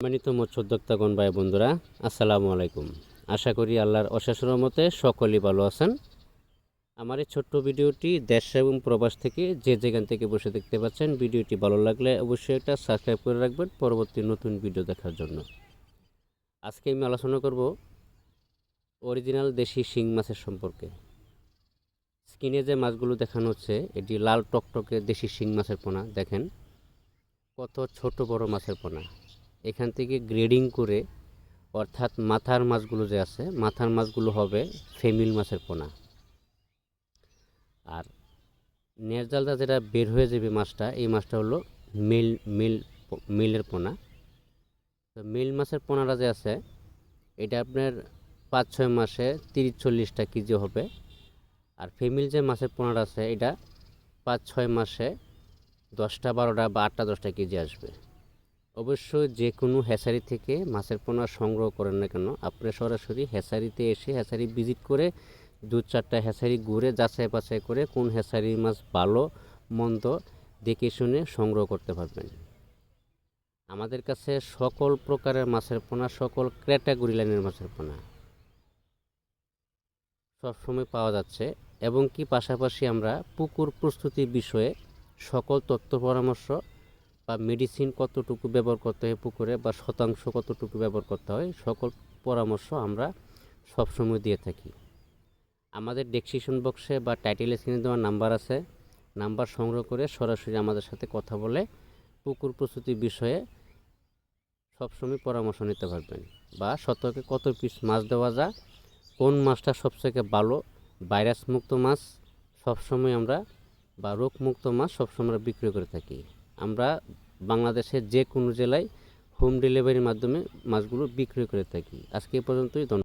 সম্মানিত মৎস্যোদ্যোক্তাগণ ভাই বন্ধুরা, আসসালামু আলাইকুম। আশা করি আল্লাহর অশেষ রহমতে সকলেই ভালো আছেন। আমার এই ছোট্ট ভিডিওটি দেশ এবং প্রবাস থেকে যে যেখান থেকে বসে দেখতে পাচ্ছেন, ভিডিওটি ভালো লাগলে অবশ্যই একটা সাবস্ক্রাইব করে রাখবেন পরবর্তী নতুন ভিডিও দেখার জন্য। আজকে আমি আলোচনা করব অরিজিনাল দেশি শিং মাছের সম্পর্কে। স্ক্রিনে যে মাছগুলো দেখানো হচ্ছে, এটি লাল টকটকে দেশি শিং মাছের পোনা। দেখেন কত ছোট বড় মাছের পোনা। এখান থেকে গ্রেডিং করে, অর্থাৎ মাথার মাছগুলো যে আছে, মাথার মাছগুলো হবে ফেমিল মাছের পোনা। আর নেরজালটা যেটা বের হয়ে যাবে মাছটা, এই মাছটা হলো মিলের পোনা। তো মিল মাছের পোনাটা যে আছে, এটা আপনার 5-6 মাসে 30-40টা কেজি হবে। আর ফেমিল যে মাছের পোনাটা আছে, এটা 5-6 মাসে 10টা 12টা বা 8টা 10টা কেজি আসবে। অবশ্যই যে কোনো হ্যাচারি থেকে মাছের পোনা সংগ্রহ করেন না কেন, আপনি সরাসরি হ্যাচারিতে এসে হ্যাচারি ভিজিট করে 2-4টা হ্যাচারি ঘুরে যাচাই বাছাই করে কোন হ্যাচারির মাছ ভালো মন্দ দেখে শুনে সংগ্রহ করতে পারবেন। আমাদের কাছে সকল প্রকারের মাছের পোনা, সকল ক্যাটাগরি লাইনের মাছের পোনা সবসময় পাওয়া যাচ্ছে। এবং কি পাশাপাশি আমরা পুকুর প্রস্তুতির বিষয়ে সকল তথ্য পরামর্শ বা মেডিসিন কতটুকু ব্যবহার করতে হয় পুকুরে, বা শতাংশ কতটুকু ব্যবহার করতে হয়, সকল পরামর্শ আমরা সবসময় দিয়ে থাকি। আমাদের ডেসক্রিপশন বক্সে বা টাইটেল স্ক্রিনে দেওয়ার নাম্বার আছে, নাম্বার সংগ্রহ করে সরাসরি আমাদের সাথে কথা বলে পুকুর প্রস্তুতির বিষয়ে সবসময় পরামর্শ নিতে পারবেন। বা শতকে কত পিস মাছ দেওয়া যায়, কোন মাছটা সবথেকে ভালো ভাইরাস মুক্ত মাছ সবসময় আমরা, বা রোগমুক্ত মাছ সবসময় বিক্রি করে থাকি। আমরা বাংলাদেশের যে কোনো জেলায় হোম ডেলিভারির মাধ্যমে মাছগুলো বিক্রি করে থাকি। আজকে এই পর্যন্তই। ধন্যবাদ।